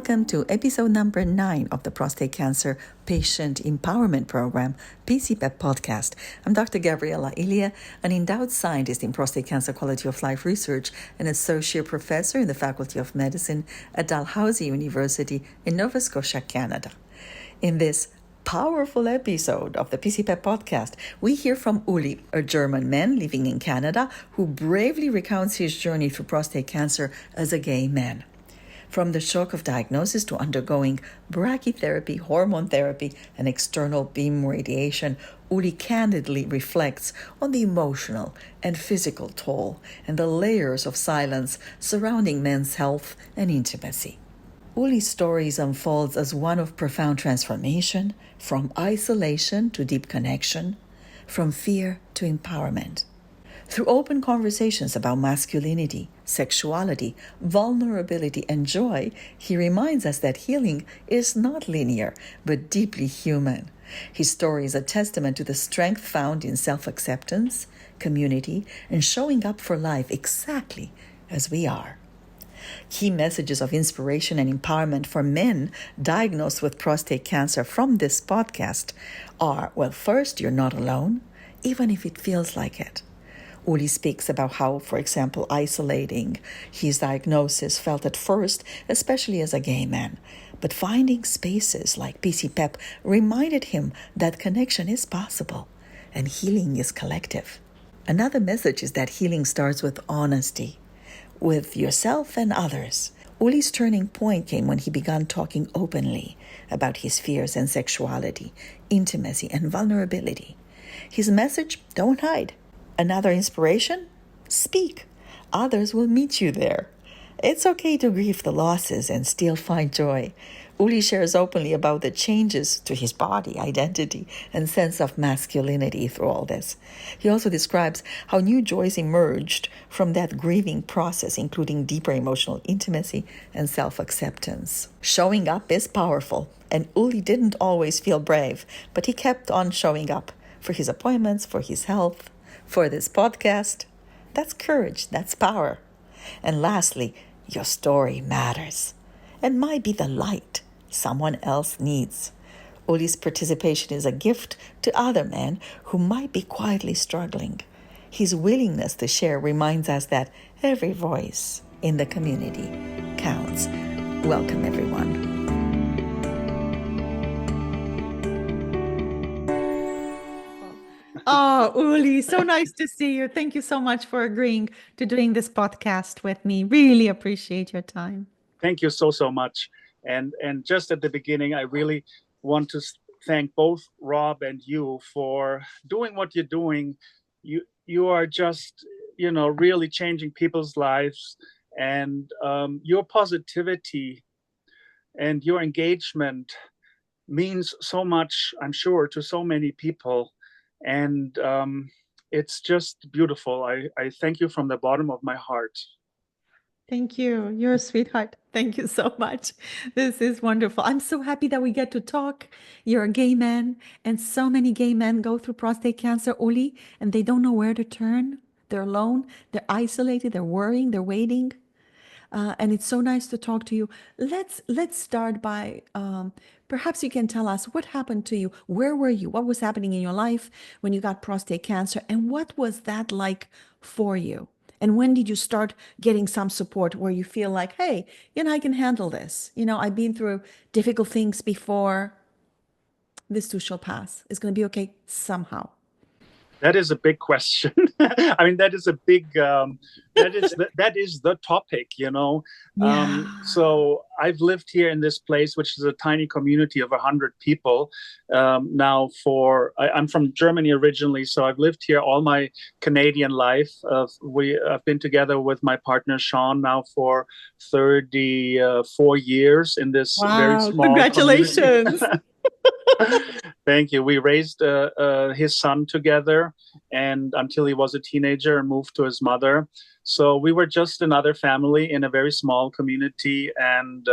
Welcome to episode number 9 of the Prostate Cancer Patient Empowerment Program, PC-PEP Podcast. I'm Dr. Gabriela, Ilie, an endowed scientist in prostate cancer quality of life research and associate professor in the Faculty of Medicine at Dalhousie University in Nova Scotia, Canada. In this powerful episode of the PC-PEP Podcast, we hear from Ilie, a German man living in Canada who bravely recounts his journey through prostate cancer as a gay man. From the shock of diagnosis to undergoing brachytherapy, hormone therapy, and external beam radiation, Ilie candidly reflects on the emotional and physical toll and the layers of silence surrounding men's health and intimacy. Ilie's story unfolds as one of profound transformation, from isolation to deep connection, from fear to empowerment. Through open conversations about masculinity, sexuality, vulnerability, and joy, he reminds us that healing is not linear, but deeply human. His story is a testament to the strength found in self-acceptance, community, and showing up for life exactly as we are. Key messages of inspiration and empowerment for men diagnosed with prostate cancer from this podcast are, well, first, you're not alone, even if it feels like it. Ilie speaks about how, for example, isolating his diagnosis felt at first, especially as a gay man. But finding spaces like PC-PEP reminded him that connection is possible and healing is collective. Another message is that healing starts with honesty, with yourself and others. Ilie's turning point came when he began talking openly about his fears and sexuality, intimacy, and vulnerability. His message, don't hide. Another inspiration? Speak. Others will meet you there. It's okay to grieve the losses and still find joy. Ilie shares openly about the changes to his body, identity, and sense of masculinity through all this. He also describes how new joys emerged from that grieving process, including deeper emotional intimacy and self-acceptance. Showing up is powerful, and Ilie didn't always feel brave, but he kept on showing up for his appointments, for his health, for this podcast. That's courage, that's power. And lastly, your story matters and might be the light someone else needs. Ilie's participation is a gift to other men who might be quietly struggling. His willingness to share reminds us that every voice in the community counts. Welcome, everyone. Oh, Ilie, so nice to see you. Thank you so much for agreeing to doing this podcast with me. Really appreciate your time. Thank you so much. And just at the beginning, I really want to thank both Rob and you for doing what you're doing. You are just, really changing people's lives, and your positivity and your engagement means so much, I'm sure, to so many people. And it's just beautiful. I thank you from the bottom of my heart. Thank you. You're a sweetheart. Thank you so much. This is wonderful. I'm so happy that we get to talk. You're a gay man, and so many gay men go through prostate cancer, Ilie, and they don't know where to turn. They're alone. They're isolated. They're worrying. They're waiting. And it's so nice to talk to you. Let's start by perhaps you can tell us what happened to you. Where were you? What was happening in your life when you got prostate cancer? And what was that like for you? And when did you start getting some support where you feel like, hey, I can handle this. I've been through difficult things before. This too shall pass. It's going to be okay somehow. That is a big question. I mean, that is a big, that is the topic, Yeah. So I've lived here in this place, which is a tiny community of 100 people now I'm from Germany originally, so I've lived here all my Canadian life. I've been together with my partner, Sean, now for 34 years in this very small Congratulations. Thank you. We raised his son together, and until he was a teenager and moved to his mother. So we were just another family in a very small community. And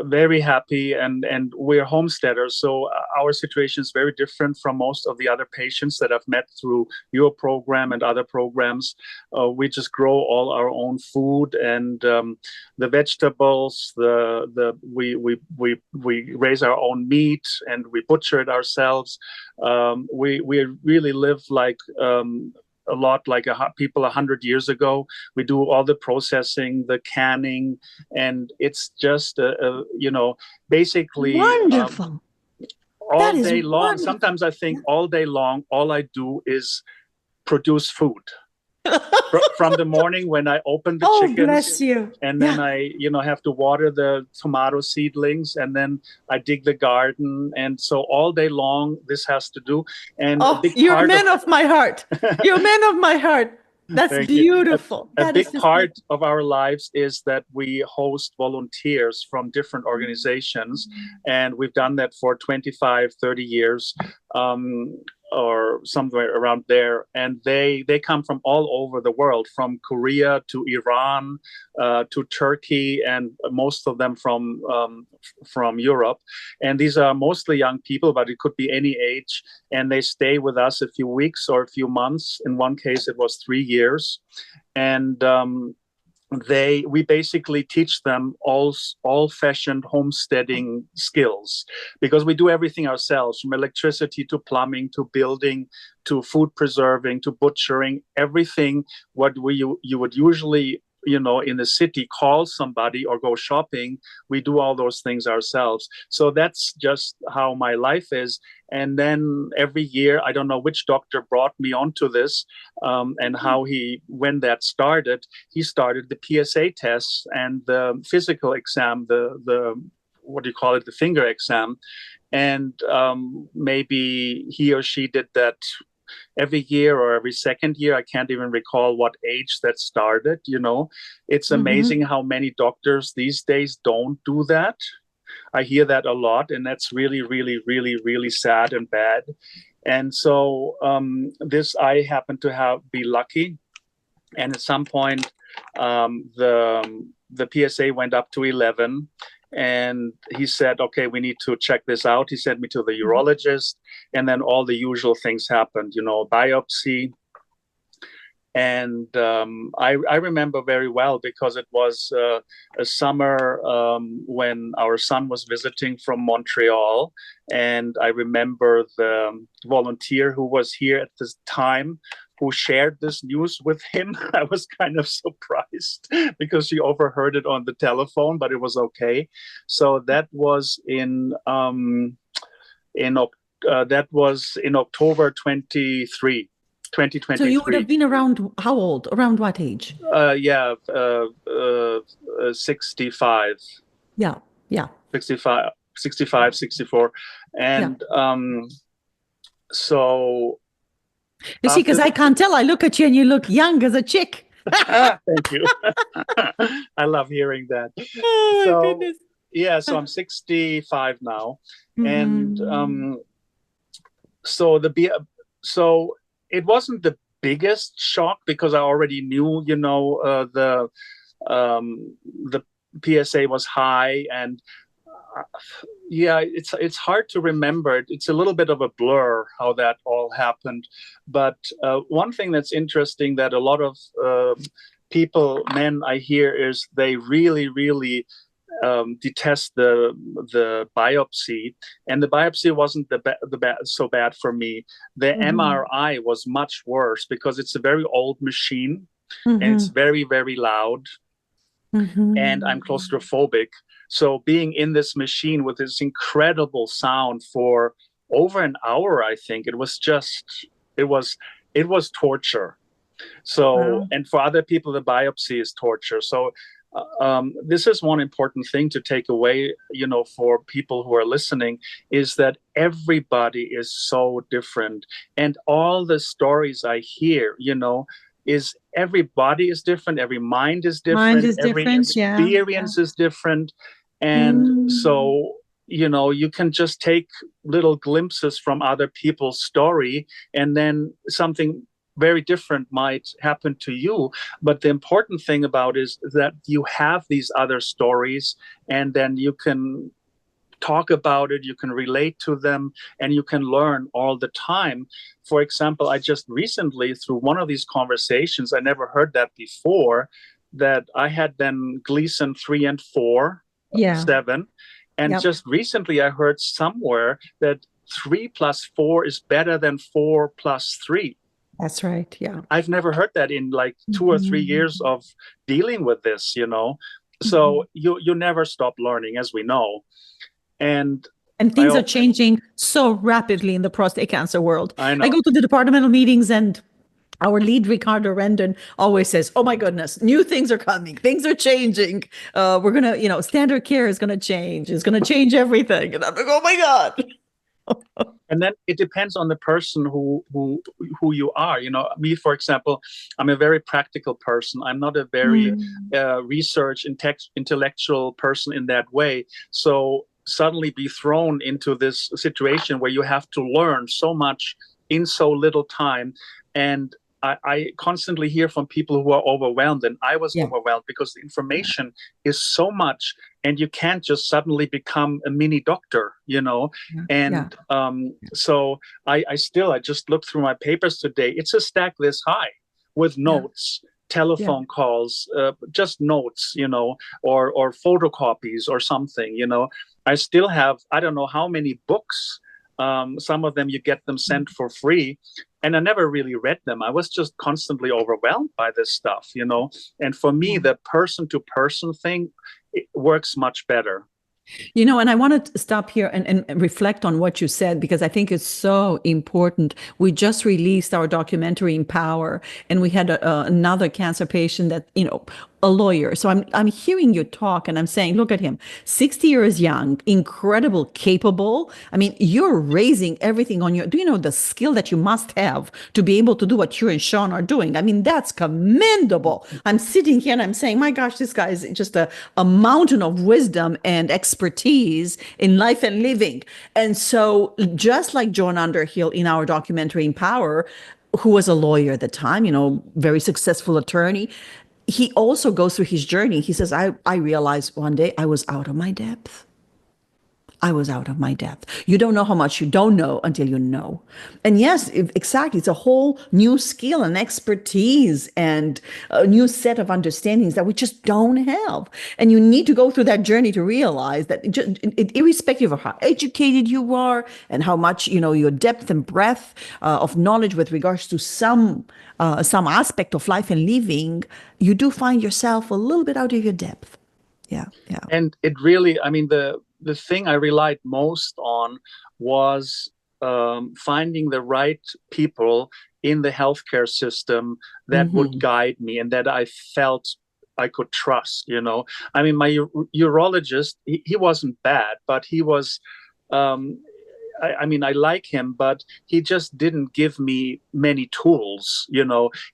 very happy, and we're homesteaders, so our situation is very different from most of the other patients that I've met through your program and other programs. We just grow all our own food, and the vegetables, we raise our own meat, and we butcher it ourselves. We really live like a lot like people 100 years ago. We do all the processing, the canning, and it's just basically Wonderful. all day long. Sometimes I think all day long, all I do is produce food. From the morning when I open the chickens, bless you. And then I have to water the tomato seedlings, and then I dig the garden, and so all day long this has to do. And you're a man of my heart. You're a man of my heart. That's beautiful. A big part of our lives is that we host volunteers from different organizations, and we've done that for 25, 30 years. Or somewhere around there, and they come from all over the world, from Korea to Iran to Turkey, and most of them from Europe. And these are mostly young people, but it could be any age, and they stay with us a few weeks or a few months. In one case it was 3 years, and we basically teach them old-fashioned homesteading skills, because we do everything ourselves, from electricity to plumbing to building to food preserving to butchering. Everything what you would usually in the city call somebody or go shopping, we do all those things ourselves. So that's just how my life is. And then every year, I don't know which doctor brought me onto this, and when that started, he started the PSA tests and the physical exam, the what do you call it, the finger exam. And maybe he or she did that every year or every second year. I can't even recall what age that started. It's amazing how many doctors these days don't do that. I hear that a lot, and that's really, really, really, really sad and bad. And so I happen to be lucky, and at some point the PSA went up to 11. And he said, okay, we need to check this out. He sent me to the urologist, and then all the usual things happened, biopsy. And I remember very well, because it was a summer when our son was visiting from Montreal. And I remember the volunteer who was here at this time, who shared this news with him. I was kind of surprised, because she overheard it on the telephone, but it was okay. So that was in October 2023. So you would have been around how old? Around what age? 65. Yeah. 65, 64. And so... You see, because I can't tell. I look at you and you look young as a chick. Thank you. I love hearing that. Oh, my goodness. Yeah, so I'm 65 now. And so it wasn't the biggest shock, because I already knew, the PSA was high, and it's hard to remember. It's a little bit of a blur how that all happened. But one thing that's interesting that a lot of men I hear is they really, really detest the biopsy, and the biopsy wasn't so bad for me. The MRI was much worse, because it's a very old machine, and it's very, very loud, and I'm claustrophobic. So being in this machine with this incredible sound for over an hour, I think it was torture. So, and for other people, the biopsy is torture. So this is one important thing to take away, for people who are listening, is that everybody is so different. And all the stories I hear, is every body is different, every mind is different, every experience is different. And so, you can just take little glimpses from other people's story, and then something very different might happen to you. But the important thing about it is that you have these other stories, and then you can talk about it, you can relate to them, and you can learn all the time. For example, I just recently, through one of these conversations, I never heard that before, that I had then Gleason 3 and 4, 7. And just recently I heard somewhere that 3 plus 4 is better than 4 plus 3. That's right. Yeah. I've never heard that in like 2 or 3 years of dealing with this, you know. So you never stop learning, as we know. And things are changing so rapidly in the prostate cancer world. I know. I go to the departmental meetings, and our lead, Ricardo Rendon, always says, "Oh my goodness, new things are coming. Things are changing. We're going to, standard care is going to change. It's going to change everything." And I'm like, "Oh my God." And then it depends on the person who you are. You know, me, for example, I'm a very practical person. I'm not a very research intellectual person in that way. So suddenly be thrown into this situation where you have to learn so much in so little time. And I constantly hear from people who are overwhelmed, and I was overwhelmed because the information is so much, and you can't just suddenly become a mini doctor, you know. And so I just looked through my papers today. It's a stack this high with notes, telephone calls, just notes, you know, or photocopies or something, you know. I still have, I don't know how many books. Some of them you get them sent for free, and I never really read them. I was just constantly overwhelmed by this stuff, you know. And for me, the person-to-person thing, it works much better. You know, and I want to stop here and reflect on what you said, because I think it's so important. We just released our documentary Empower, and we had another cancer patient that, a lawyer. So I'm hearing you talk, and I'm saying, look at him, 60 years young, incredible, capable. I mean, you're raising everything on do you know the skill that you must have to be able to do what you and Sean are doing? I mean, that's commendable. I'm sitting here and I'm saying, my gosh, this guy is just a mountain of wisdom and expertise in life and living. And so just like John Underhill in our documentary Empower, who was a lawyer at the time, very successful attorney, he also goes through his journey. He says, I realized one day I was out of my depth. I was out of my depth. You don't know how much you don't know until you know. And yes, exactly. It's a whole new skill and expertise and a new set of understandings that we just don't have. And you need to go through that journey to realize that irrespective of how educated you are and how much, your depth and breadth of knowledge with regards to some aspect of life and living, you do find yourself a little bit out of your depth. Yeah. And it really, I mean, the thing I relied most on was finding the right people in the healthcare system that would guide me and that I felt I could trust, I mean, my urologist, he wasn't bad, but he was, I mean, I like him, but he just didn't give me many tools,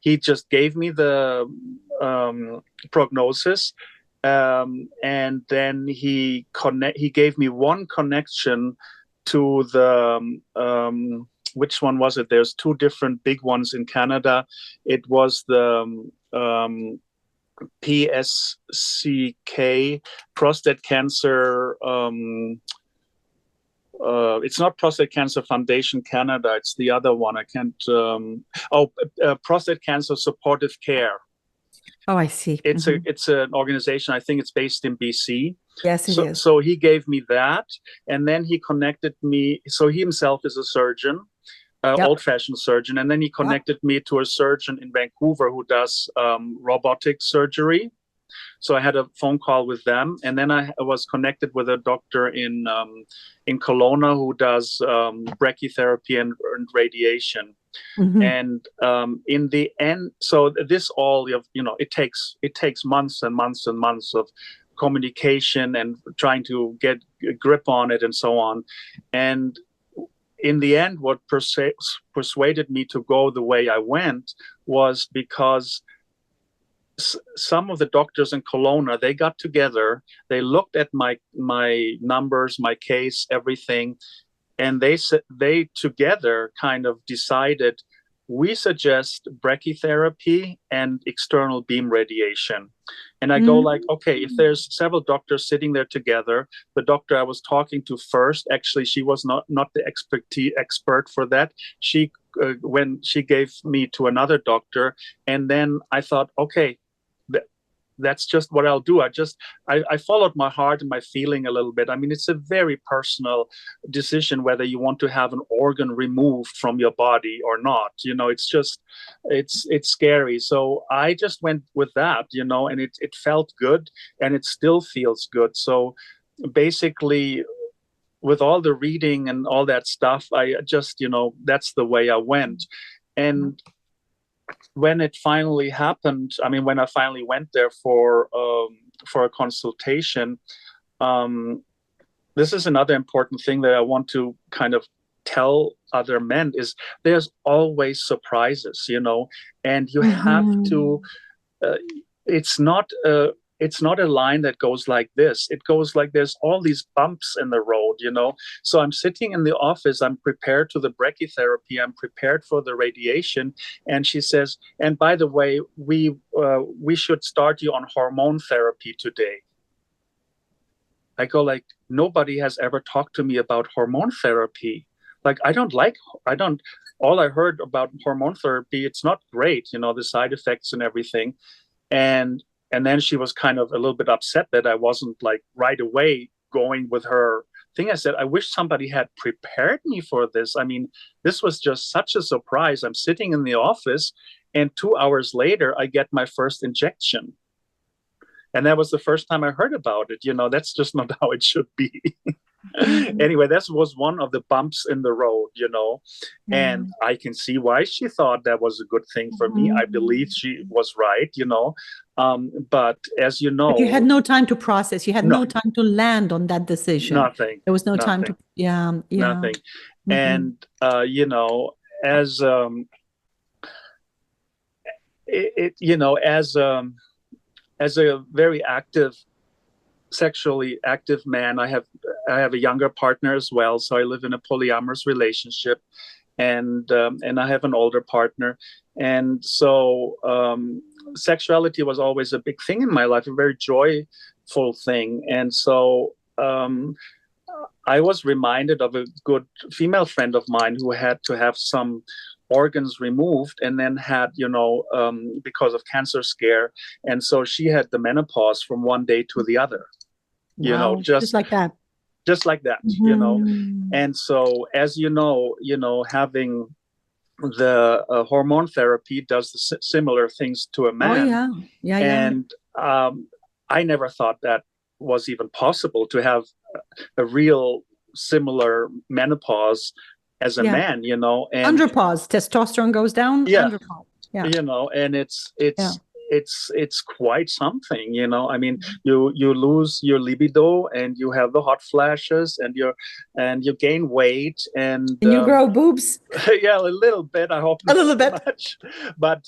He just gave me the prognosis. And then he gave me one connection to the which one was it? There's two different big ones in Canada. It was the PSCK, Prostate Cancer. It's not Prostate Cancer Foundation Canada. It's the other one. I can't. Prostate Cancer Supportive Care. Oh, I see. It's an organization. I think it's based in BC. Yes, it is. So he gave me that, and then he connected me. So he himself is a surgeon, old-fashioned surgeon, and then he connected me to a surgeon in Vancouver who does robotic surgery. So I had a phone call with them, and then I was connected with a doctor in Kelowna who does brachytherapy and radiation. And in the end, so this all, it takes months and months and months of communication and trying to get a grip on it and so on. And in the end, what persuaded me to go the way I went was because some of the doctors in Kelowna, they got together, they looked at my numbers, my case, everything, and they together kind of decided we suggest brachytherapy and external beam radiation. And I go like, okay, if there's several doctors sitting there together, the doctor I was talking to first, actually, she was not the expert for that. When she gave me to another doctor, and then I thought, okay, that's just what I'll do. I followed my heart and my feeling a little bit. I mean, it's a very personal decision whether you want to have an organ removed from your body or not. It's scary. So I just went with that, and it felt good, and it still feels good. So basically, with all the reading and all that stuff, I just, that's the way I went. And when it finally happened, I mean, when I finally went there for a consultation, this is another important thing that I want to kind of tell other men is there's always surprises, and you have to, it's not a line that goes like this. It goes like there's all these bumps in the road, So I'm sitting in the office. I'm prepared to the brachytherapy. I'm prepared for the radiation. And she says, and by the way, we should start you on hormone therapy today. I go like, nobody has ever talked to me about hormone therapy. Like, all I heard about hormone therapy, it's not great, the side effects and everything. And then she was kind of a little bit upset that I wasn't like right away going with her thing. I said, I wish somebody had prepared me for this. I mean, this was just such a surprise. I'm sitting in the office, and 2 hours later, I get my first injection. And that was the first time I heard about it. That's just not how it should be. Anyway, that was one of the bumps in the road, and I can see why she thought that was a good thing for me. I believe she was right, but as you know, but you had no time to process. You had no time to land on that decision. Nothing. There was no time to, nothing. And, as, as a very sexually active man, I have a younger partner as well. So I live in a polyamorous relationship, and I have an older partner. And so sexuality was always a big thing in my life, a very joyful thing. And so I was reminded of a good female friend of mine who had to have some organs removed, and then had, because of cancer scare. And so she had the menopause from one day to the other, wow, just like that. Just like that, And so, as having the hormone therapy does the similar things to a man. Oh, yeah. And I never thought that was even possible to have a real similar menopause as a man, and andropause, testosterone goes down. Andropause. And it's quite something, I mean, you lose your libido, and you have the hot flashes, and you gain weight, and you grow boobs. Yeah, a little bit. I hope not a little bit much. But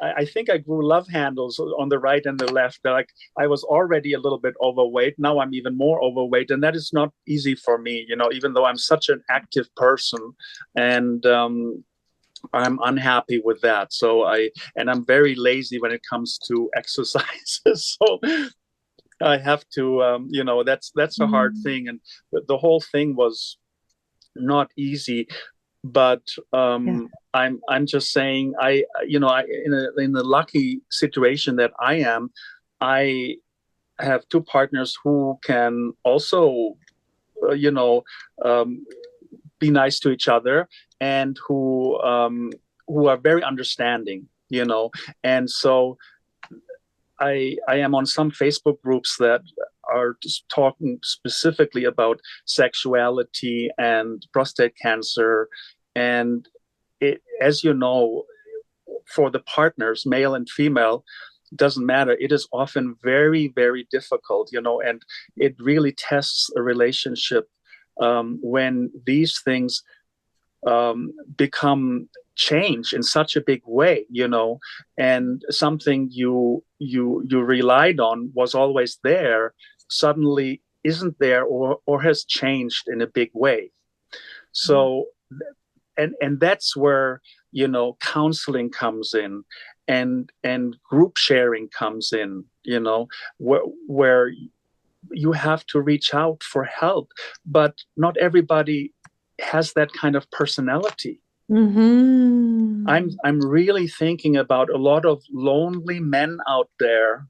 I think I grew love handles on the right and the left. Like, I was already a little bit overweight. Now I'm even more overweight, and that is not easy for me, even though I'm such an active person, and I'm unhappy with that. So I'm very lazy when it comes to exercises. So I have to, that's a hard thing. And the whole thing was not easy, but I'm just saying, in the lucky situation that I have two partners who can also, be nice to each other, and who are very understanding, and so I am on some Facebook groups that are just talking specifically about sexuality and prostate cancer, and as you know, for the partners, male and female, doesn't matter. It is often very, very difficult, and it really tests a relationship when these things become change in such a big way, and something you relied on was always there, suddenly isn't there, or has changed in a big way. So, and that's where counseling comes in, and group sharing comes in, where you have to reach out for help, but not everybody has that kind of personality. Mm-hmm. I'm really thinking about a lot of lonely men out there.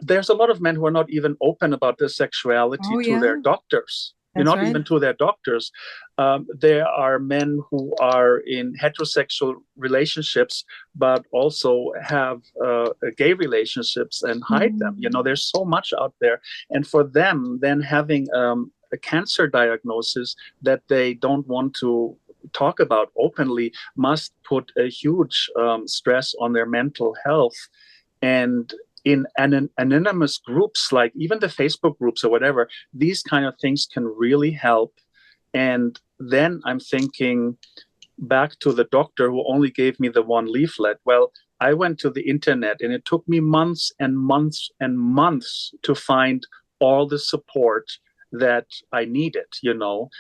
There's a lot of men who are not even open about their sexuality to their doctors. That's not right. even to their doctors. There are men who are in heterosexual relationships, but also have gay relationships and hide them. There's so much out there. And for them, then having a cancer diagnosis that they don't want to talk about openly must put a huge stress on their mental health. And in anonymous groups, like even the Facebook groups or whatever, these kind of things can really help. And then I'm thinking back to the doctor who only gave me the one leaflet. Well, I went to the internet, and it took me months and months and months to find all the support that I needed.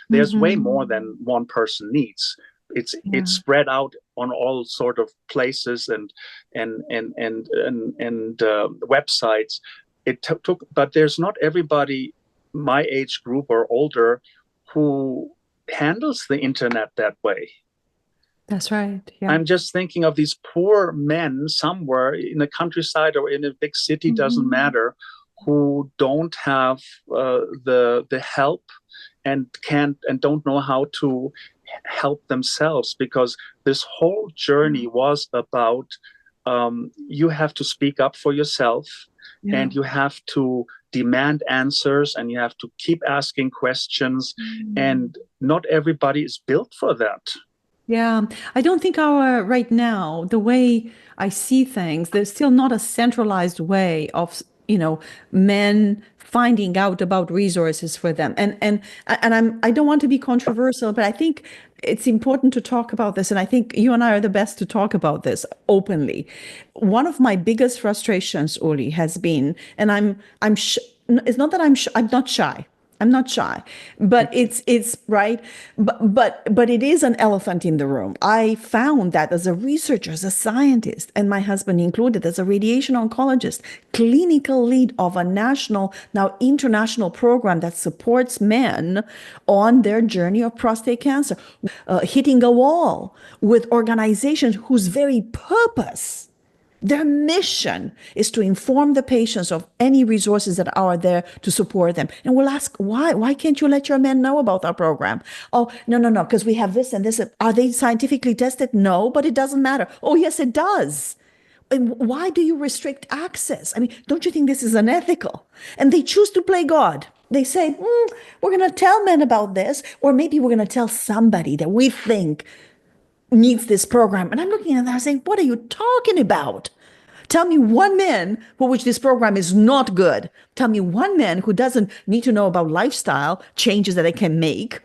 There's way more than one person needs. It's spread out on all sort of places and websites. It took, but there's not everybody my age group or older who handles the internet that way. That's right. Yeah. I'm just thinking of these poor men somewhere in the countryside or in a big city, doesn't matter, who don't have the help and don't know how to help themselves, because this whole journey was about you have to speak up for yourself, and you have to demand answers, and you have to keep asking questions, and not everybody is built for that. Yeah, I don't think right now, the way I see things, there's still not a centralized way of, men finding out about resources for them. And I don't want to be controversial, but I think it's important to talk about this. And I think you and I are the best to talk about this openly. One of my biggest frustrations, Uli, has been, and it's not that I'm not shy. I'm not shy, but it's right. But it is an elephant in the room. I found that as a researcher, as a scientist, and my husband included, as a radiation oncologist, clinical lead of a national, now international program that supports men on their journey of prostate cancer, hitting a wall with organizations whose very purpose, their mission, is to inform the patients of any resources that are there to support them. And we'll ask, why? Why can't you let your men know about our program? Oh, no, because we have this and this. Are they scientifically tested? No, but it doesn't matter. Oh, yes, it does. And why do you restrict access? I mean, don't you think this is unethical? And they choose to play God. They say, we're going to tell men about this, or maybe we're going to tell somebody that we think needs this program. And I'm looking at that and saying, what are you talking about? Tell me one man for which this program is not good. Tell me one man who doesn't need to know about lifestyle changes that they can make,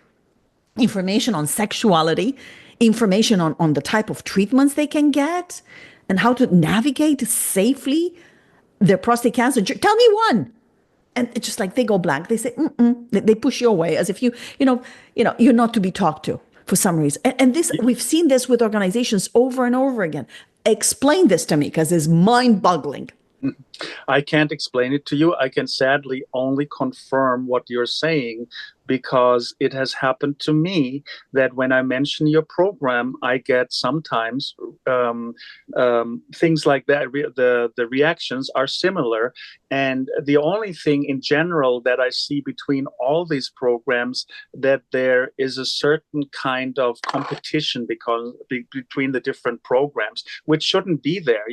information on sexuality, information on the type of treatments they can get, and how to navigate safely their prostate cancer. Tell me one. And it's just like they go blank. They say, They push you away as if you're not to be talked to for some reason. And this, we've seen this with organizations over and over again. Explain this to me, because it's mind-boggling. I can't explain it to you. I can sadly only confirm what you're saying, because it has happened to me that when I mention your program, I get sometimes things like that. The reactions are similar. And the only thing in general that I see between all these programs, that there is a certain kind of competition between the different programs, which shouldn't be there.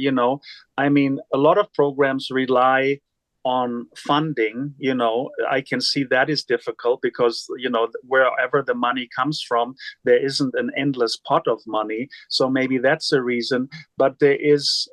I mean, a lot of programs rely on funding. I can see that is difficult because, wherever the money comes from, there isn't an endless pot of money. So maybe that's a reason. But there is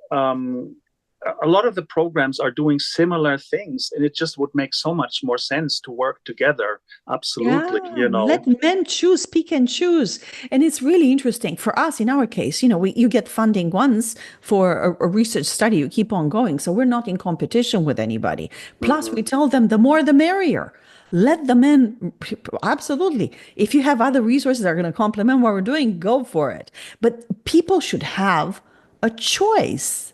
a lot of the programs are doing similar things, and it just would make so much more sense to work together. Absolutely, Yeah, let men choose, pick and choose. And it's really interesting for us in our case, you get funding once for a research study, you keep on going. So we're not in competition with anybody. Plus, we tell them the more the merrier. Let the men, absolutely. If you have other resources that are going to complement what we're doing, go for it. But people should have a choice.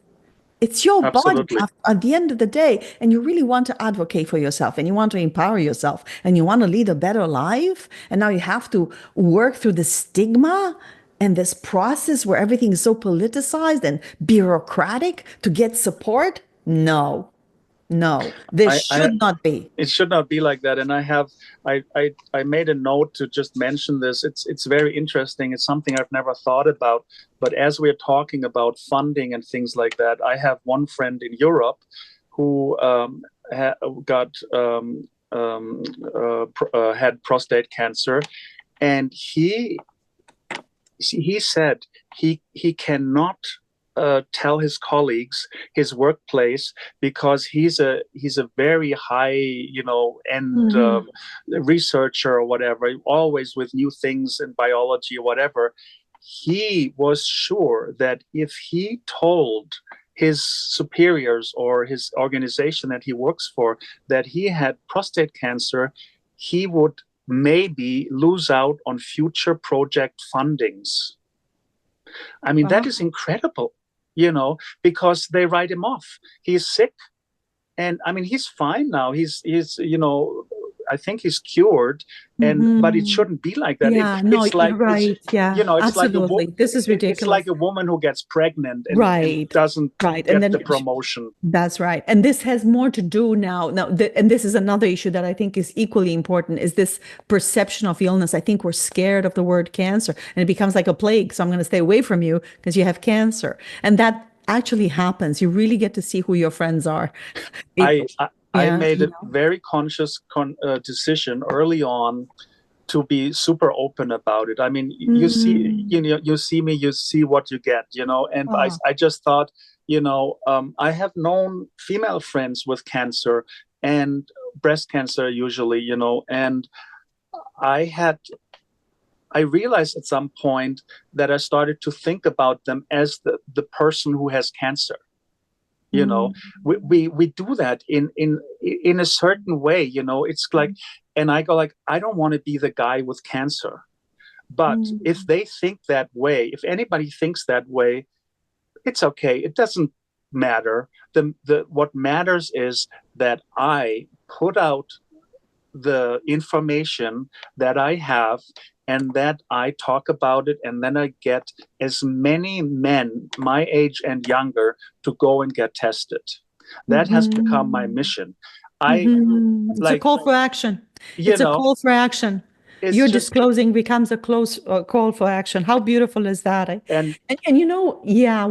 It's your Absolutely. body at the end of the day, and you really want to advocate for yourself, and you want to empower yourself, and you want to lead a better life. And now you have to work through the stigma and this process where everything is so politicized and bureaucratic to get support. No, this should not be. It should not be like that. And I made a note to just mention this. It's very interesting. It's something I've never thought about. But as we're talking about funding and things like that, I have one friend in Europe who had prostate cancer, and he said he cannot tell his colleagues his workplace, because he's a very high end researcher or whatever, always with new things in biology or whatever. He was sure that if he told his superiors or his organization that he works for that he had prostate cancer, he would maybe lose out on future project fundings. I mean, that is incredible. Because they write him off. He's sick. And I mean, he's fine now. He's I think he's cured, but it shouldn't be like that. Yeah, It's like, you're right. It's absolutely. Like this is ridiculous. It's like a woman who gets pregnant and doesn't get the promotion. That's right. And this has more to do now. And this is another issue that I think is equally important, is this perception of illness. I think we're scared of the word cancer, and it becomes like a plague. So I'm going to stay away from you because you have cancer. And that actually happens. You really get to see who your friends are. I made a very conscious decision early on to be super open about it. I mean, you see me, you see what you get, and I just thought, I have known female friends with cancer and breast cancer usually, and I realized at some point that I started to think about them as the person who has cancer. We do that in a certain way, it's like, and I go like, I don't want to be the guy with cancer, but if they think that way, if anybody thinks that way, it's okay. It doesn't matter. What matters is that I put out the information that I have, and that I talk about it, and then I get as many men my age and younger to go and get tested. That has become my mission. It's a call for action. It's a call for action. Your disclosing becomes a call for action. How beautiful is that? And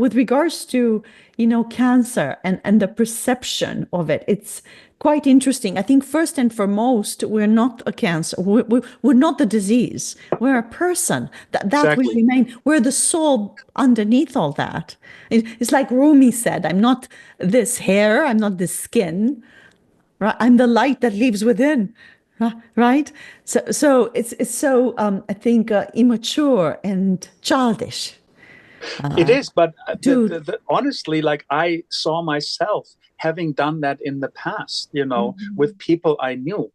with regards to, cancer and the perception of it, it's quite interesting. I think first and foremost, we're not a cancer. We're not the disease. We're a person. That Exactly. we remain. We're the soul underneath all that. It's like Rumi said, I'm not this hair, I'm not this skin. Right? I'm the light that lives within. Right? So it's so, I think, immature and childish. It is, but honestly, like, I saw myself having done that in the past, with people I knew,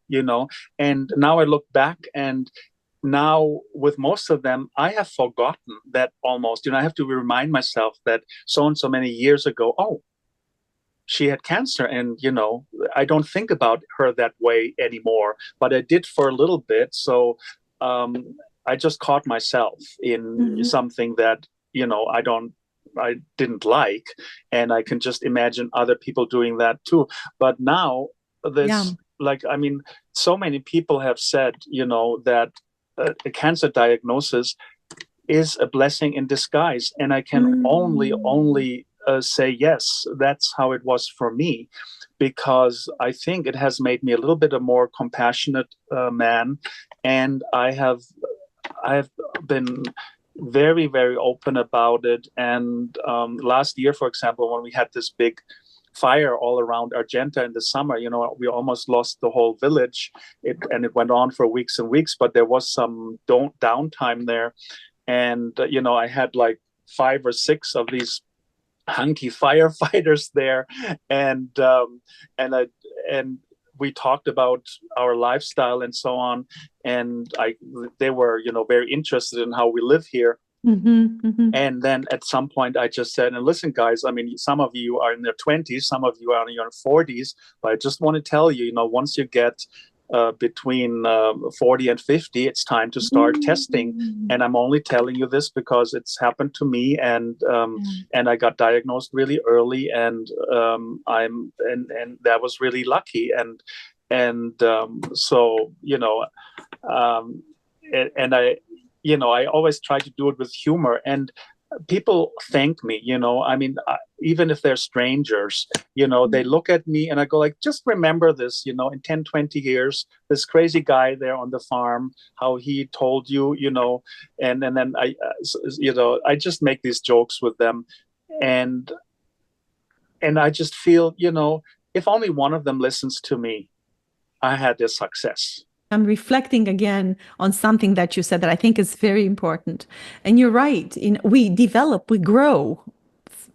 and now I look back, and now with most of them, I have forgotten that almost, I have to remind myself that so and so many years ago, she had cancer, and I don't think about her that way anymore, but I did for a little bit. So I just caught myself in something that I didn't like, and I can just imagine other people doing that too. But now so many people have said that a cancer diagnosis is a blessing in disguise, and I can only say yes, that's how it was for me, because I think it has made me a little bit a more compassionate man, and I have been very, very open about it. And last year, for example, when we had this big fire all around Argenta in the summer. We almost lost the whole village, and it went on for weeks and weeks, but there was some downtime there. And, I had like 5 or 6 of these hunky firefighters there. And we talked about our lifestyle and so on. And they were, very interested in how we live here. Mm-hmm, mm-hmm. And then at some point I just said, and listen, guys, I mean, some of you are in their 20s, some of you are in your 40s, but I just want to tell you, once you get between 40 and 50, it's time to start testing. And I'm only telling you this because it's happened to me, and I got diagnosed really early, and that was really lucky. I always try to do it with humor, and people thank me, even if they're strangers, they look at me and I go like, just remember this, in 10, 20 years, this crazy guy there on the farm, how he told you, and then I just make these jokes with them. And I just feel, if only one of them listens to me, I had this success. I'm reflecting again on something that you said that I think is very important. And you're right. We develop, we grow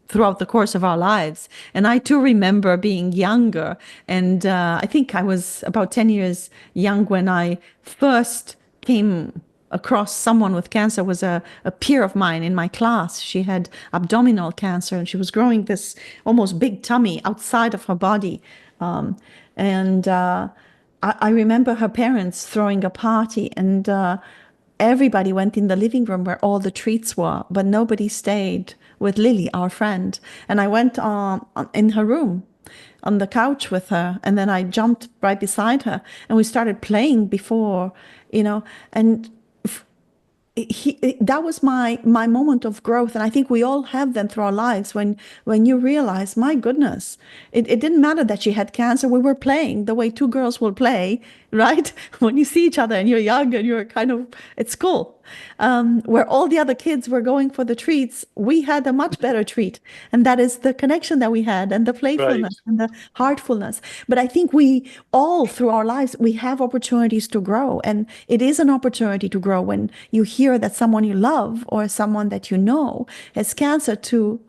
throughout the course of our lives. And I too remember being younger. And I think I was about 10 years young when I first came across someone with cancer. Was a peer of mine in my class. She had abdominal cancer, and she was growing this almost big tummy outside of her body. I remember her parents throwing a party, and everybody went in the living room where all the treats were, but nobody stayed with Lily, our friend. And I went in her room on the couch with her, and then I jumped right beside her, and we started playing before, and that was my moment of growth. And I think we all have them through our lives when you realize, my goodness, it didn't matter that she had cancer. We were playing the way 2 girls will play, right? When you see each other and you're young and you're kind of at school, where all the other kids were going for the treats, we had a much better treat. And that is the connection that we had, and the playfulness, right, and the heartfulness. But I think we all, through our lives, we have opportunities to grow. And it is an opportunity to grow when you hear that someone you love or someone that you know has cancer, to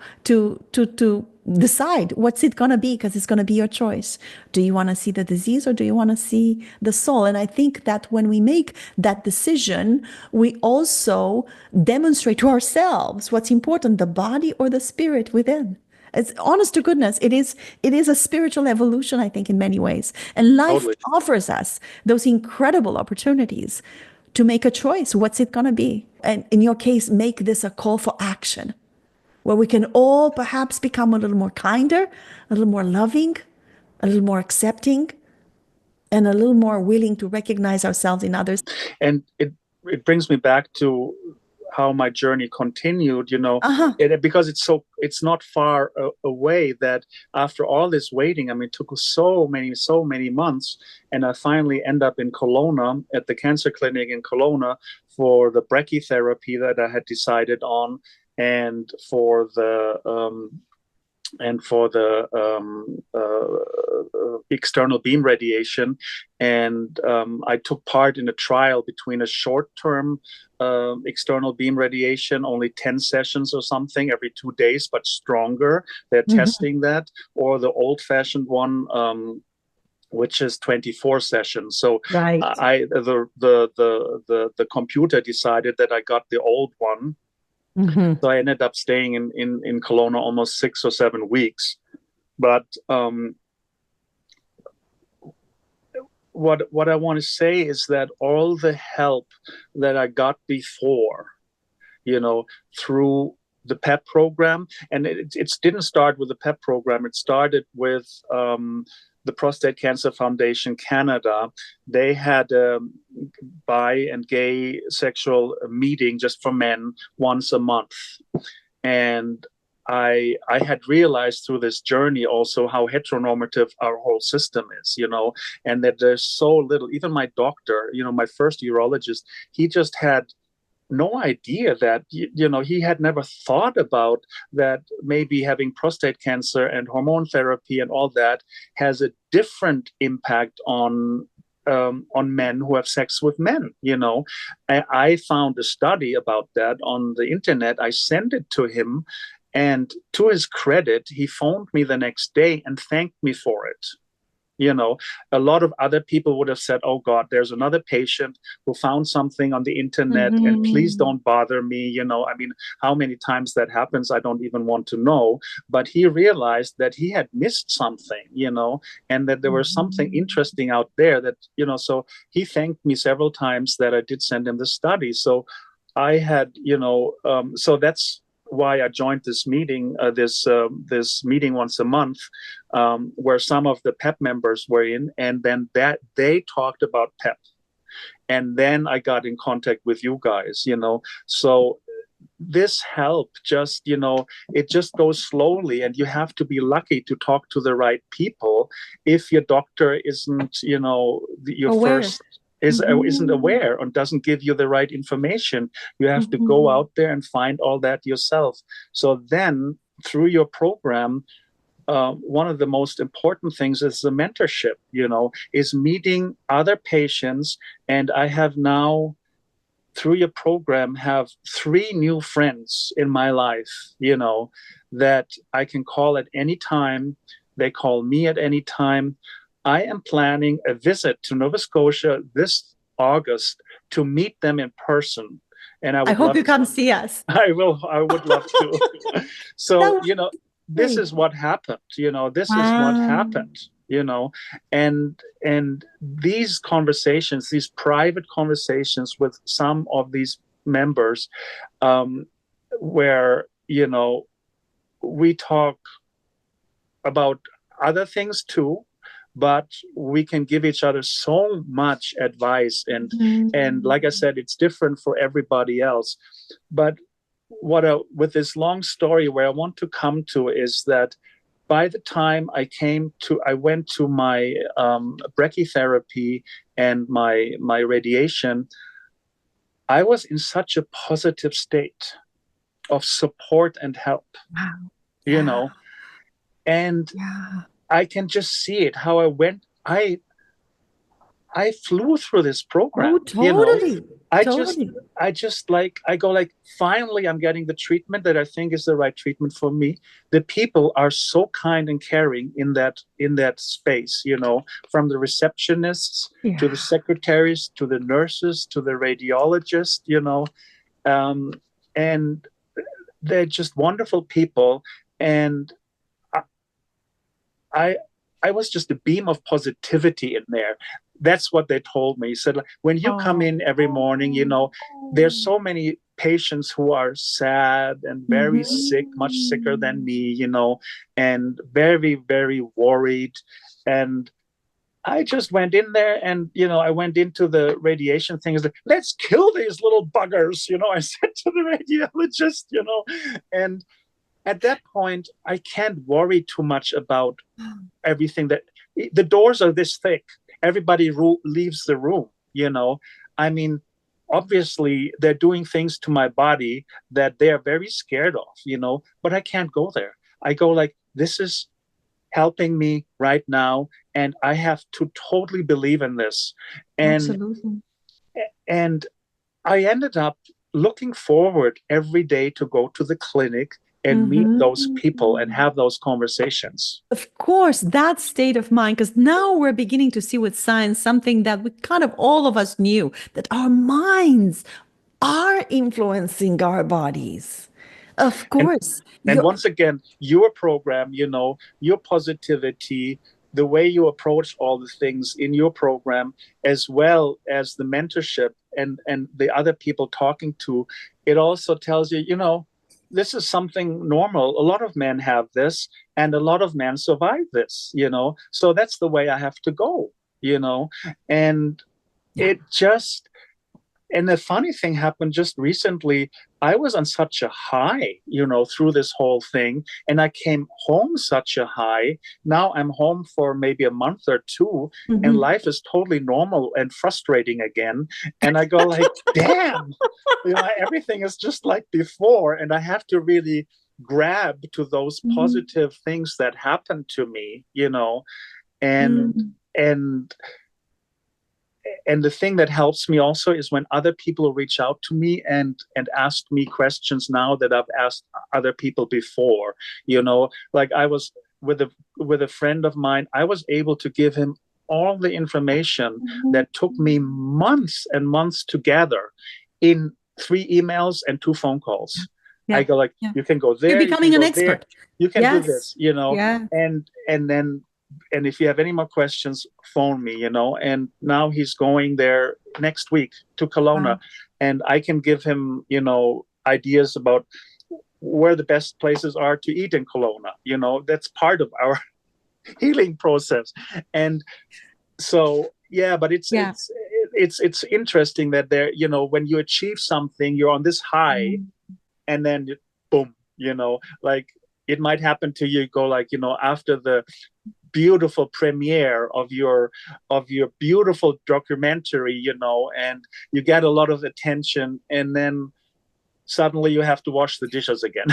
decide what's it going to be, because it's going to be your choice. Do you want to see the disease, or do you want to see the soul? And I think that when we make that decision, we also demonstrate to ourselves what's important, the body or the spirit within. It's honest to goodness. It is a spiritual evolution, I think, in many ways. And life offers us those incredible opportunities to make a choice. What's it going to be? And in your case, make this a call for action, where we can all perhaps become a little more kinder, a little more loving, a little more accepting, and a little more willing to recognize ourselves in others. And it brings me back to how my journey continued, because it's not far away, that after all this waiting, I mean, it took so many months, and I finally end up in Kelowna at the cancer clinic in Kelowna for the brachytherapy that I had decided on, and for the external beam radiation. And I took part in a trial between a short-term external beam radiation, only 10 sessions or something every 2 days, but stronger. They're testing that, or the old-fashioned one, which is 24 sessions. So right. The computer decided that I got the old one. Mm-hmm. So I ended up staying in Kelowna almost 6 or 7 weeks. But what I want to say is that all the help that I got before, through the PEP program, and it didn't start with the PEP program. It started with the Prostate Cancer Foundation Canada. They had a bi and gay sexual meeting just for men once a month. And I had realized through this journey also how heteronormative our whole system is, and that there's so little. Even my doctor, my first urologist, he just had no idea that, he had never thought about that maybe having prostate cancer and hormone therapy and all that has a different impact on men who have sex with men. I found a study about that on the internet. I sent it to him, and to his credit, he phoned me the next day and thanked me for it. A lot of other people would have said, oh God, there's another patient who found something on the internet, and please don't bother me. How many times that happens, I don't even want to know. But he realized that he had missed something, and that there was something interesting out there that, so he thanked me several times that I did send him the study. So I had, so that's why I joined this meeting, this meeting once a month, where some of the PEP members were in, and then that they talked about PEP, and then I got in contact with you guys. So this help just, it just goes slowly, and you have to be lucky to talk to the right people. If your doctor isn't, your aware. first. Isn't aware and doesn't give you the right information. You have to go out there and find all that yourself. So then through your program, one of the most important things is the mentorship, is meeting other patients. And I have now, through your program, have 3 new friends in my life, that I can call at any time. They call me at any time. I am planning a visit to Nova Scotia this August to meet them in person. And I hope you come see us. I would love to. So, this is what happened. This is what happened, and these conversations, these private conversations with some of these members, where, we talk about other things too, but we can give each other so much advice, and like I said, it's different for everybody else. But with this long story, where I want to come to is that by the time I went to my brachytherapy and my radiation, I was in such a positive state of support and help. Wow. And I can just see it, how I flew through this program. Oh, totally. I go like, finally, I'm getting the treatment that I think is the right treatment for me. The people are so kind and caring in that space, from the receptionists to the secretaries, to the nurses, to the radiologists, and they're just wonderful people. And I was just a beam of positivity in there. That's what they told me. He said, when you come in every morning, there's so many patients who are sad and very sick, much sicker than me, and very, very worried. And I just went in there and, I went into the radiation thing. Like, let's kill these little buggers, I said to the radiologist, and at that point, I can't worry too much about everything. That the doors are this thick. Everybody leaves the room, obviously they're doing things to my body that they are very scared of, but I can't go there. I go like, this is helping me right now, and I have to totally believe in this. Absolutely. And I ended up looking forward every day to go to the clinic and meet those people and have those conversations. Of course, that state of mind, because now we're beginning to see with science something that we kind of all of us knew, that our minds are influencing our bodies. Of course. And once again, your program, your positivity, the way you approach all the things in your program, as well as the mentorship and the other people talking to, it also tells you, this is something normal. A lot of men have this, and a lot of men survive this, So that's the way I have to go, And it just, and the funny thing happened just recently. I was on such a high, through this whole thing. And I came home such a high. Now I'm home for maybe a month or two, and life is totally normal and frustrating again. And I go like, damn, everything is just like before. And I have to really grab to those positive things that happened to me, and the thing that helps me also is when other people reach out to me and ask me questions now that I've asked other people before. Like I was with a friend of mine, I was able to give him all the information that took me months and months to gather in 3 emails and 2 phone calls. Yeah. I go like, you can go there. You're becoming an expert. You can do this, and if you have any more questions, phone me, and now he's going there next week to Kelowna, and I can give him, ideas about where the best places are to eat in Kelowna. That's part of our healing process. And so, but it's interesting that there, when you achieve something, you're on this high, and then boom, like it might happen to you, go like, after the beautiful premiere of your beautiful documentary, and you get a lot of attention, and then suddenly you have to wash the dishes again.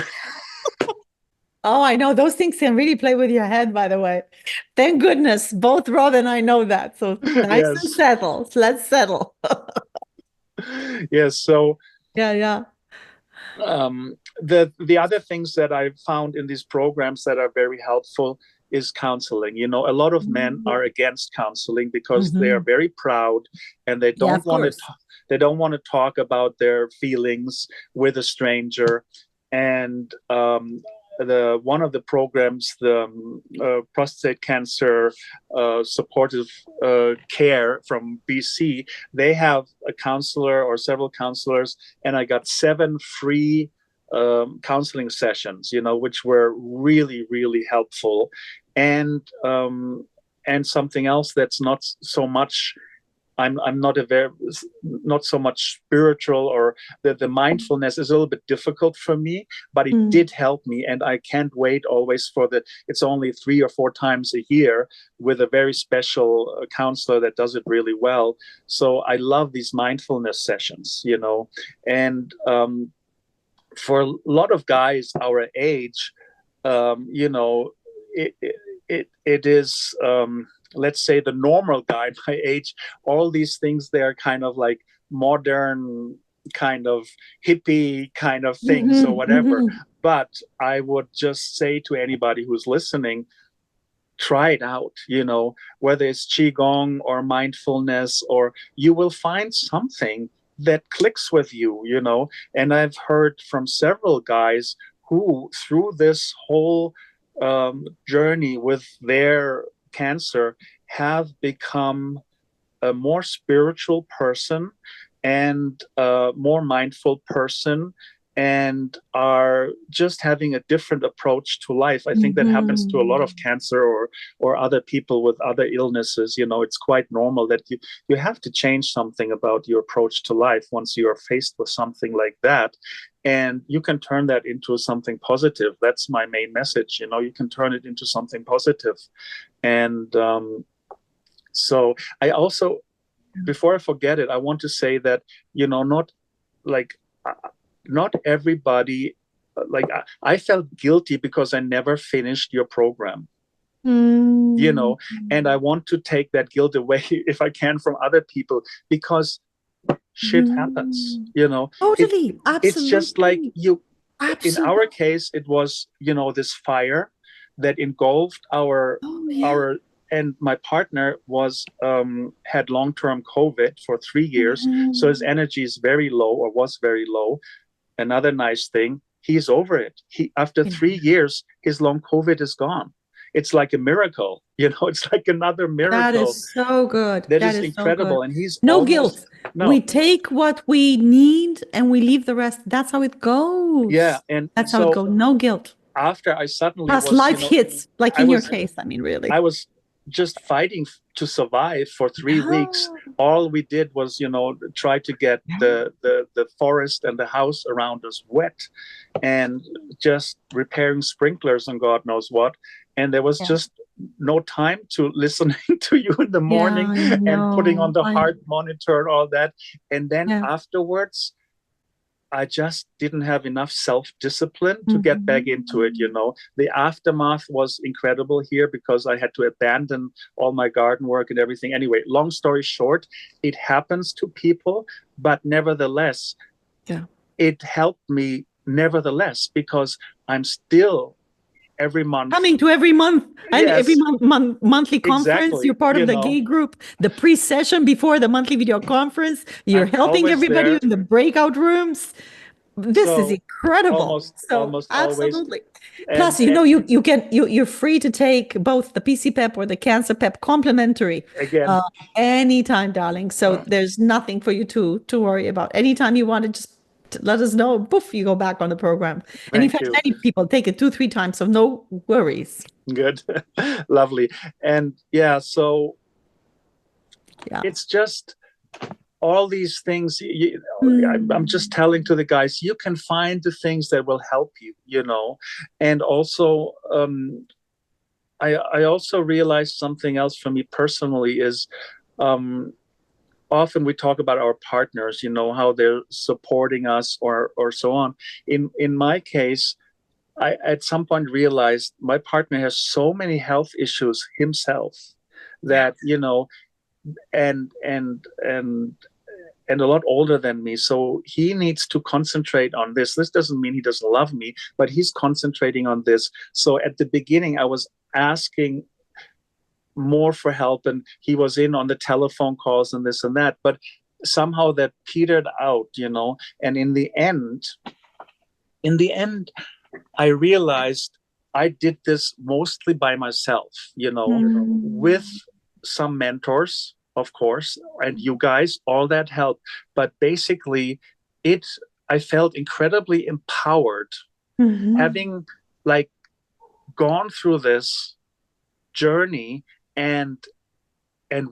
Oh, I know. Those things can really play with your head, by the way. Thank goodness both Rob and I know that. So nice and settle. Let's settle. Yes. So yeah. The other things that I found in these programs that are very helpful is counseling. A lot of men are against counseling because they are very proud, and they don't want to talk about their feelings with a stranger. And one of the programs, the Prostate Cancer Supportive Care from BC, they have a counselor or several counselors, and I got 7 free counseling sessions, which were really, really helpful. And something else that's not so much, I'm not so much spiritual, or the mindfulness is a little bit difficult for me, but it did help me. And I can't wait always it's only 3 or 4 times a year with a very special counselor that does it really well. So I love these mindfulness sessions, and for a lot of guys our age, it is, let's say the normal guy my age, all these things, they're kind of like modern, kind of hippie kind of things or whatever. But I would just say to anybody who's listening, try it out, whether it's Qigong or mindfulness, or you will find something that clicks with you, And I've heard from several guys who, through this whole journey with their cancer, have become a more spiritual person and a more mindful person, and are just having a different approach to life. I think that happens to a lot of cancer or other people with other illnesses. It's quite normal that you have to change something about your approach to life once you are faced with something like that. And you can turn that into something positive. That's my main message. You can turn it into something positive. And so I also, before I forget it, I want to say that, not everybody, I felt guilty because I never finished your program. And I want to take that guilt away if I can from other people, because shit happens, Totally. Absolutely. It's just like in our case, it was, this fire that engulfed our and my partner had long-term COVID for 3 years. So his energy is very low, or was very low. Another nice thing, he's over it. After 3 years, his long COVID is gone. It's like a miracle, it's like another miracle. That is so good. That is incredible. So, and he's no guilt. No. We take what we need and we leave the rest. That's how it goes. Yeah. And that's how it goes. No guilt. After I suddenly life hits, like in your case, really. I was just fighting to survive for 3 weeks. All we did was, try to get the forest and the house around us wet, and just repairing sprinklers and God knows what. And there was just no time to listening to you in the morning and putting on the heart monitor and all that. And then afterwards, I just didn't have enough self-discipline to get back into it, The aftermath was incredible here because I had to abandon all my garden work and everything. Anyway, long story short, it happens to people, but nevertheless, it helped me nevertheless, because I'm still every month coming to every month and every monthly conference. Exactly. You're part of the gay group, the pre-session before the monthly video conference. You're helping everybody in the breakout rooms. This is incredible. Almost absolutely. Always. Plus, you're free to take both the PC-PEP or the Cancer PEP complimentary again anytime, darling. So there's nothing for you to worry about. Anytime you want to just let us know, poof, you go back on the program. And in fact, many people take it 2-3 times, so no worries. Good. Lovely. And so it's just all these things. I'm just telling to the guys, you can find the things that will help you, and also I also realized something else for me personally is often we talk about our partners, how they're supporting us or so on. In my case, I at some point realized my partner has so many health issues himself that, and a lot older than me. So he needs to concentrate on this. This doesn't mean he doesn't love me, but he's concentrating on this. So at the beginning, I was asking more for help, and he was in on the telephone calls and this and that, but somehow that petered out, and in the end I realized I did this mostly by myself, with some mentors, of course, and you guys, all that helped. But basically I felt incredibly empowered having gone through this journey and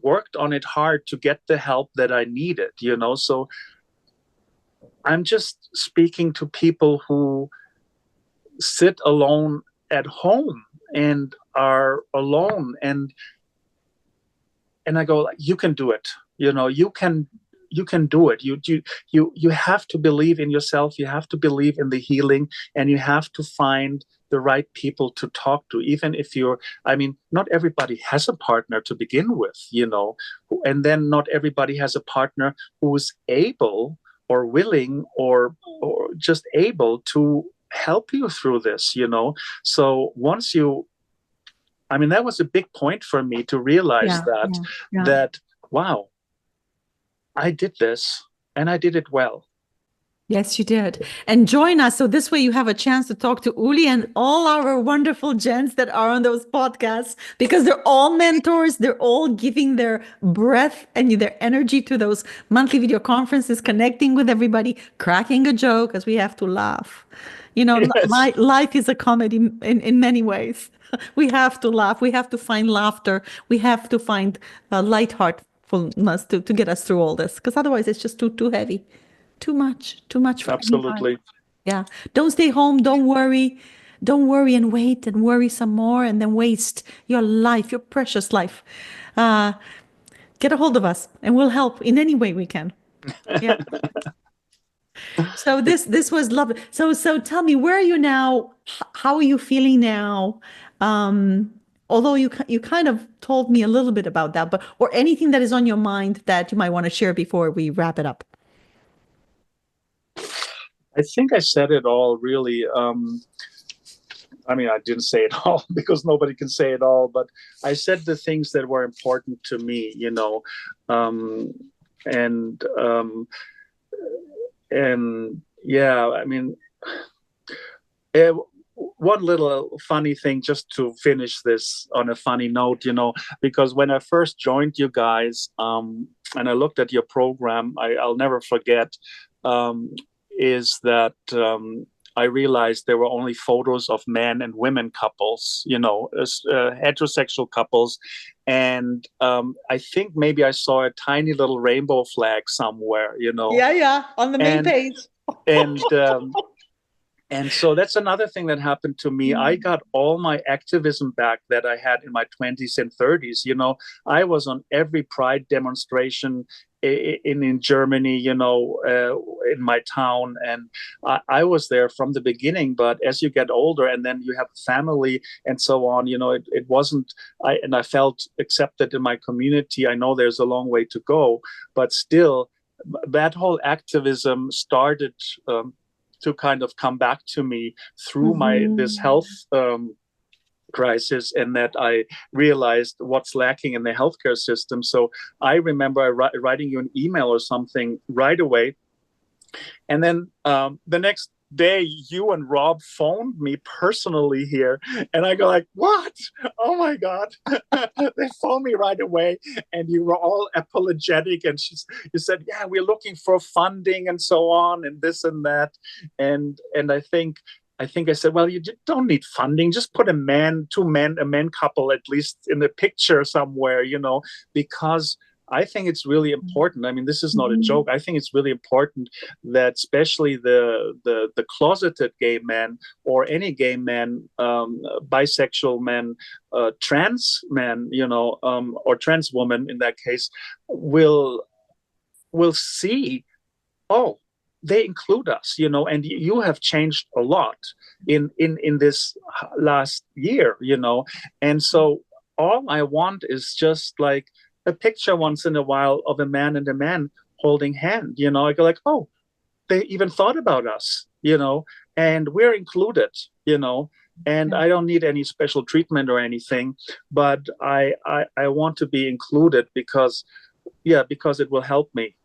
worked on it hard to get the help that I needed, So I'm just speaking to people who sit alone at home and are alone, and I go, you can do it. You can do it. You have to believe in yourself. You have to believe in the healing, and you have to find the right people to talk to, even if not everybody has a partner to begin with, and then not everybody has a partner who is able or willing or just able to help you through this, So once that was a big point for me to realize that, wow, I did this and I did it well. Yes, you did. And join us. So this way you have a chance to talk to Ilie and all our wonderful gents that are on those podcasts, because they're all mentors. They're all giving their breath and their energy to those monthly video conferences, connecting with everybody, cracking a joke, as we have to laugh. Life is a comedy in many ways. We have to laugh. We have to find laughter. We have to find lightheartedness to get us through all this, because otherwise it's just too heavy. Too much for absolutely. Yeah. Don't stay home. Don't worry and wait and worry some more and then waste your life, your precious life. Get a hold of us and we'll help in any way we can. Yeah. So this was lovely. So tell me, where are you now? How are you feeling now? Although you kind of told me a little bit about that, or anything that is on your mind that you might want to share before we wrap it up. I think I said it all, really. I didn't say it all because nobody can say it all, but I said the things that were important to me, one little funny thing, just to finish this on a funny note, because when I first joined you guys, and I looked at your program, I'll never forget, is that I realized there were only photos of men and women couples, heterosexual couples. And I think maybe I saw a tiny little rainbow flag somewhere, Yeah, on the main page. And so that's another thing that happened to me. I got all my activism back that I had in my 20s and 30s. I was on every Pride demonstration in Germany, in my town. And I was there from the beginning. But as you get older and then you have family and so on, it wasn't, I felt accepted in my community. I know there's a long way to go, but still that whole activism started to kind of come back to me through this health crisis, and that I realized what's lacking in the healthcare system. So I remember writing you an email or something right away. And then the next day, you and Rob phoned me personally here, and I go like, what? Oh my God. They phoned me right away, and you were all apologetic, and you said, yeah, we're looking for funding and so on and this and that. And I think I said, well, you don't need funding. Just put a man couple at least in the picture somewhere, because I think it's really important. I mean, this is not a joke. I think it's really important that especially the closeted gay man or any gay man, bisexual men, trans men, or trans woman in that case, will see, oh, they include us, and you have changed a lot in this last year, and so all I want is just like a picture once in a while of a man and a man holding hand. I go like, oh, they even thought about us, and we're included, and I don't need any special treatment or anything, but I want to be included because it will help me.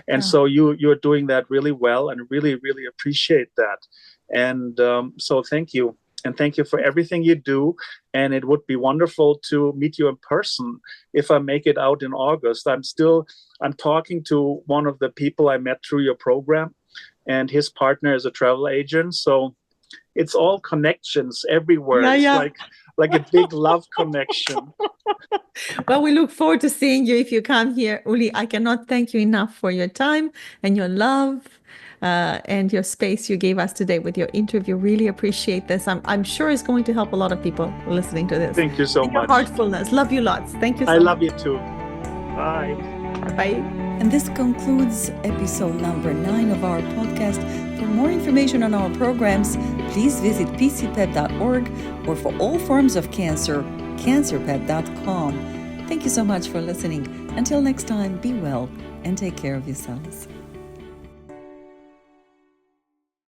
And so you're doing that really well, and really, really appreciate that. And so thank you. And thank you for everything you do. And it would be wonderful to meet you in person if I make it out in August. I'm talking to one of the people I met through your program, and his partner is a travel agent. So it's all connections everywhere. It's like a big love connection. Well, we look forward to seeing you if you come here. Ilie, I cannot thank you enough for your time and your love and your space you gave us today with your interview. Really appreciate this. I'm sure it's going to help a lot of people listening to this. Thank you so much. Your heartfulness. Love you lots. Thank you so much. I love you too. Bye. Bye. And this concludes episode number 9 of our podcast. For more information on our programs, please visit PC-PEP.org, or for all forms of cancer, cancerpep.com. Thank you so much for listening. Until next time, be well and take care of yourselves.